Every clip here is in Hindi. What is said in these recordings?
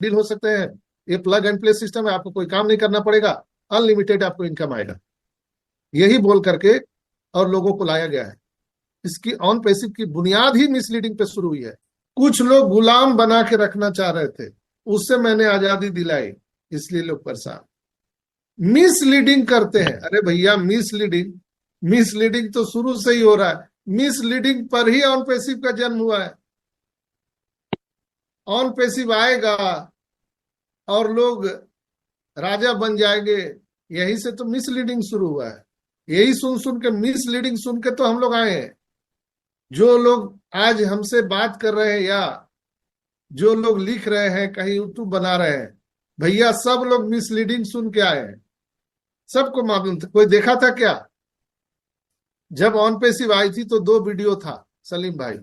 डील हो सकते हैं। ये प्लग एंड प्ले सिस्टम है, आपको कोई काम नहीं करना पड़ेगा, अनलिमिटेड आपको इनकम आएगा, यही बोल करके और लोगों को लाया गया है। इसकी ऑन पैसिव की बुनियाद ही मिसलीडिंग पे शुरू हुई है। कुछ लोग गुलाम बना के रखना चाह रहे थे, उससे मैंने आजादी दिलाई, इसलिए लोग परेशान। मिसलीडिंग करते हैं, अरे भैया मिसलीडिंग, मिसलीडिंग तो शुरू से ही हो रहा है। मिसलीडिंग पर ही ऑन पैसिव का जन्म हुआ है। ऑन पैसिव आएगा और लोग राजा बन जाएंगे, यही से तो मिसलीडिंग शुरू हुआ है। यही सुन सुन के, मिसलीडिंग सुन के तो हम लोग आए हैं। जो लोग आज हमसे बात कर रहे हैं या जो लोग लिख रहे हैं, कहीं यूट्यूब बना रहे हैं, भैया सब लोग मिसलीडिंग सुन के आए हैं। सबको मालूम था। कोई देखा था क्या? जब ऑन पैसिव आई थी तो 2 वीडियो था सलीम भाई,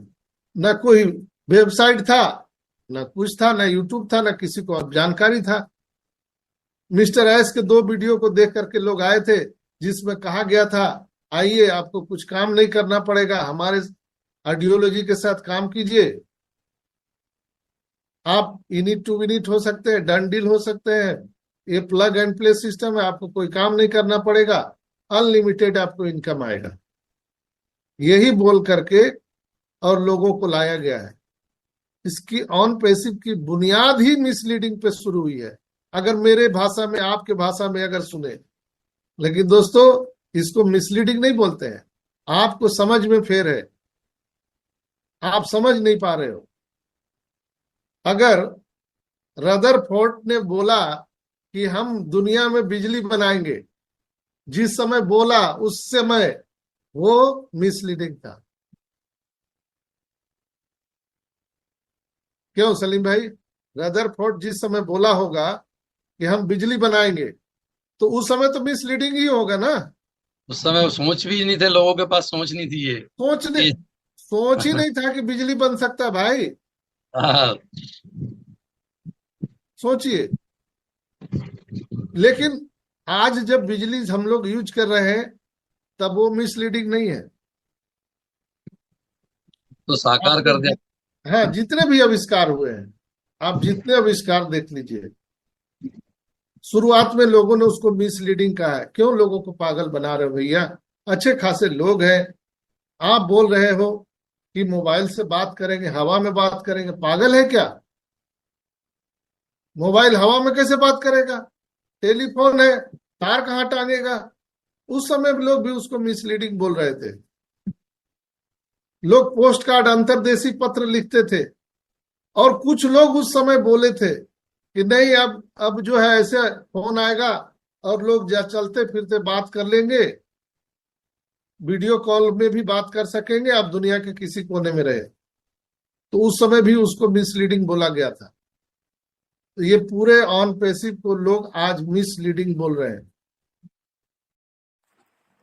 न कोई वेबसाइट था, न कुछ था, न यूट्यूब था, न किसी को अब जानकारी था। मिस्टर एस के 2 वीडियो को देख करके लोग आए थे, जिसमें कहा गया था आइए आपको कुछ काम नहीं करना पड़ेगा, हमारे आइडियोलॉजी के साथ काम कीजिए, आप यूनिट टू यूनिट हो सकते हैं, डन डील हो सकते हैं, ये प्लग एंड प्ले सिस्टम है, आपको कोई काम नहीं करना पड़ेगा, अनलिमिटेड आपको इनकम आएगा, यही बोल करके और लोगों को लाया गया है। इसकी ऑन पैसिव की बुनियाद ही मिसलीडिंग पे शुरू हुई है, अगर मेरे भाषा में, आपके भाषा में अगर सुने। लेकिन दोस्तों, इसको मिसलीडिंग नहीं बोलते हैं, आपको समझ में फेर है, आप समझ नहीं पा रहे हो। अगर रदरफोर्ड ने बोला कि हम दुनिया में बिजली बनाएंगे, जिस समय बोला उस समय वो मिसलीडिंग था। क्यों सलीम भाई? रदरफोर्ड जिस समय बोला होगा कि हम बिजली बनाएंगे, तो उस समय तो मिसलीडिंग ही होगा ना। उस समय सोच भी नहीं थे, लोगों के पास सोच नहीं थी ये सोचने, कि सोच ही नहीं था कि बिजली बन सकता है भाई। हाँ, सोचिए। लेकिन आज जब बिजली हम लोग यूज कर रहे हैं, तब वो मिसलीडिंग नहीं है। तो साकार आपने कर दिया। हाँ, जितने भी आविष्कार हुए हैं, आप जितने आविष्कार देख लीजिए, शुरुआत में लोगों ने उसको मिसलीडिंग कहा है। क्यों लोगों को पागल बना रहे हो भैया? अच्छे खासे लोग हैं, आप बोल रहे हो कि मोबाइल से बात करेंगे, हवा में बात करेंगे, पागल है क्या? मोबाइल हवा में कैसे बात करेगा? टेलीफोन है, तार कहाँ टांगेगा? उस समय भी लोग भी उसको मिसलीडिंग बोल रहे थे। लोग पोस्ट कार्ड, अंतर्देशीय पत्र लिखते थे, और कुछ लोग उस समय बोले थे कि नहीं, अब जो है ऐसे फोन आएगा और लोग जा चलते फिरते बात कर लेंगे, वीडियो कॉल में भी बात कर सकेंगे, आप दुनिया के किसी कोने में रहे। तो उस समय भी उसको मिसलीडिंग बोला गया था। तो ये पूरे ऑन पैसिव को लोग आज मिसलीडिंग बोल रहे हैं।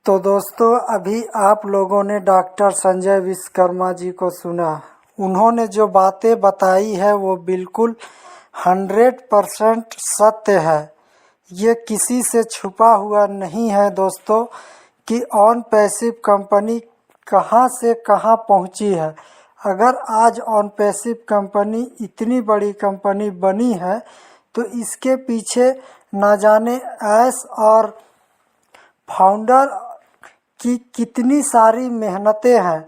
तो दोस्तों, अभी आप लोगों ने डॉक्टर संजय विश्वकर्मा जी को सुना। उन्होंने जो बातें बताई है वो बिल्कुल 100% सत्य है। ये किसी से छुपा हुआ नहीं है दोस्तों कि ऑन पैसिव कंपनी कहाँ से कहाँ पहुँची है। अगर आज ऑन पैसिव कंपनी इतनी बड़ी कंपनी बनी है तो इसके पीछे ना जाने एस और फाउंडर की कितनी सारी मेहनतें हैं।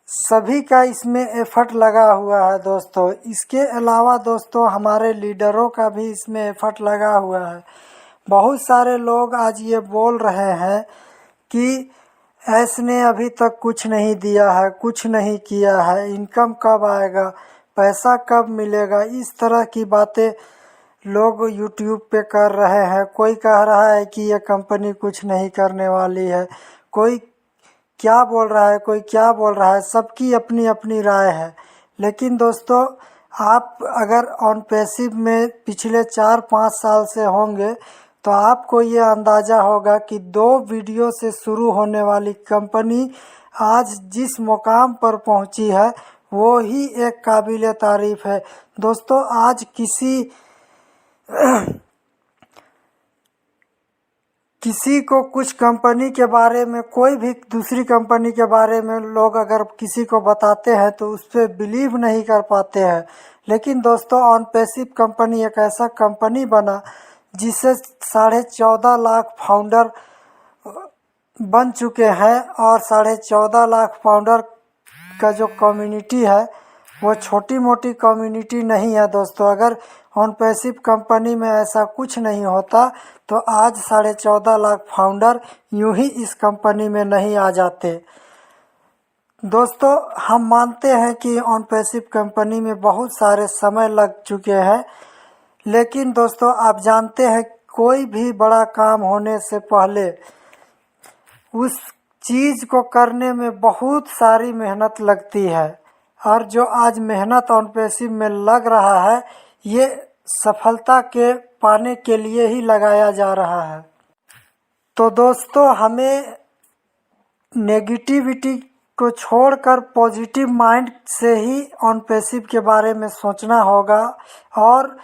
सभी का इसमें एफर्ट लगा हुआ है दोस्तों। इसके अलावा दोस्तों हमारे लीडरों का भी इसमें एफर्ट लगा हुआ है। बहुत सारे लोग आज ये बोल रहे हैं कि एस ने अभी तक कुछ नहीं दिया है, कुछ नहीं किया है, इनकम कब आएगा, पैसा कब मिलेगा, इस तरह की बातें लोग यूट्यूब पे कर रहे हैं। कोई कह रहा है कि ये कंपनी कुछ नहीं करने वाली है, कोई क्या बोल रहा है, कोई क्या बोल रहा है, सबकी अपनी अपनी राय है। लेकिन दोस्तों, आप अगर ऑन पैसिव में पिछले 4-5 साल से होंगे तो आपको ये अंदाज़ा होगा कि 2 वीडियो से शुरू होने वाली कंपनी आज जिस मुकाम पर पहुंची है वो ही एक काबिल तारीफ है। दोस्तों, आज किसी को कुछ कंपनी के बारे में, कोई भी दूसरी कंपनी के बारे में लोग अगर किसी को बताते हैं तो उस पर बिलीव नहीं कर पाते हैं। लेकिन दोस्तों ऑनपैसिव कंपनी एक ऐसा कंपनी बना जिससे 14.5 लाख फाउंडर बन चुके हैं, और 14.5 लाख फाउंडर का जो कम्युनिटी है वो छोटी मोटी कम्युनिटी नहीं है दोस्तों। अगर ऑनपैसिव कंपनी में ऐसा कुछ नहीं होता तो आज 14.5 लाख फाउंडर यूं ही इस कंपनी में नहीं आ जाते। दोस्तों हम मानते हैं कि ऑनपैसिव कंपनी में बहुत सारे समय लग चुके हैं, लेकिन दोस्तों आप जानते हैं कोई भी बड़ा काम होने से पहले उस चीज़ को करने में बहुत सारी मेहनत लगती है, और जो आज मेहनत ऑनपैसिव में लग रहा है ये सफलता के पाने के लिए ही लगाया जा रहा है। तो दोस्तों हमें नेगेटिविटी को छोड़कर पॉजिटिव माइंड से ही ऑनपैसिव के बारे में सोचना होगा और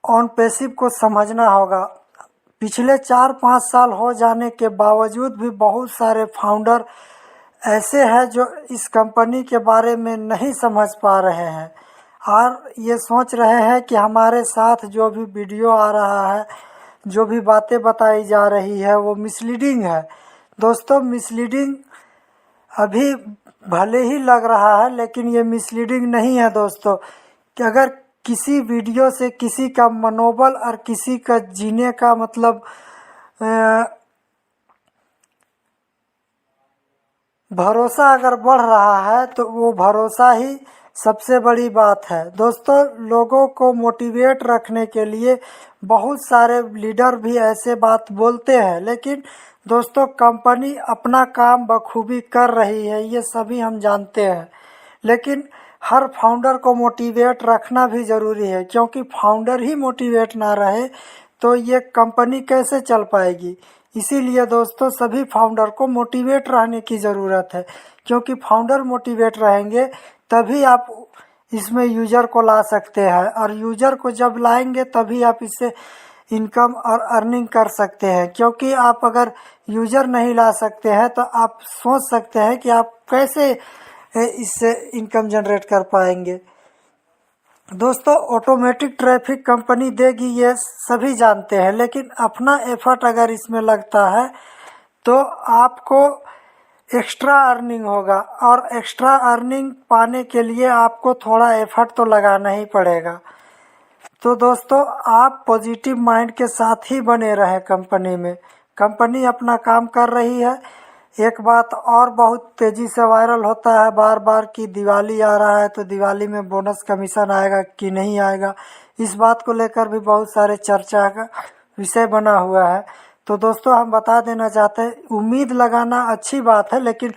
ऑनपैसिव को समझना होगा। पिछले 4-5 साल हो जाने के बावजूद भी बहुत सारे फाउंडर ऐसे हैं जो इस कंपनी के बारे में नहीं समझ पा रहे हैं और ये सोच रहे हैं कि हमारे साथ जो भी वीडियो आ रहा है, जो भी बातें बताई जा रही है वो मिसलीडिंग है। दोस्तों मिसलीडिंग अभी भले ही लग रहा है लेकिन ये मिसलीडिंग नहीं है दोस्तों। कि अगर किसी वीडियो से किसी का मनोबल और किसी का जीने का मतलब भरोसा अगर बढ़ रहा है तो वो भरोसा ही सबसे बड़ी बात है। दोस्तों लोगों को मोटिवेट रखने के लिए बहुत सारे लीडर भी ऐसे बात बोलते हैं, लेकिन दोस्तों कंपनी अपना काम बखूबी कर रही है ये सभी हम जानते हैं। लेकिन हर फाउंडर को मोटिवेट रखना भी ज़रूरी है, क्योंकि फाउंडर ही मोटिवेट ना रहे तो ये कंपनी कैसे चल पाएगी। इसीलिए दोस्तों सभी फाउंडर को मोटिवेट रहने की ज़रूरत है, क्योंकि फाउंडर मोटिवेट रहेंगे तभी आप इसमें यूज़र को ला सकते हैं, और यूज़र को जब लाएंगे तभी आप इससे इनकम और अर्निंग कर सकते हैं। क्योंकि आप अगर यूज़र नहीं ला सकते हैं तो आप सोच सकते हैं कि आप कैसे इससे इनकम जनरेट कर पाएंगे। दोस्तों ऑटोमेटिक ट्रैफिक कंपनी देगी ये सभी जानते हैं, लेकिन अपना एफर्ट अगर इसमें लगता है तो आपको एक्स्ट्रा अर्निंग होगा, और एक्स्ट्रा अर्निंग पाने के लिए आपको थोड़ा एफर्ट तो लगाना ही पड़ेगा। तो दोस्तों आप पॉजिटिव माइंड के साथ ही बने रहें कंपनी में। कंपनी अपना काम कर रही है। एक बात और बहुत तेज़ी से वायरल होता है बार बार कि दिवाली आ रहा है तो दिवाली में बोनस कमीशन आएगा कि नहीं आएगा। इस बात को लेकर भी बहुत सारे चर्चा का विषय बना हुआ है। तो दोस्तों हम बता देना चाहते हैं, उम्मीद लगाना अच्छी बात है, लेकिन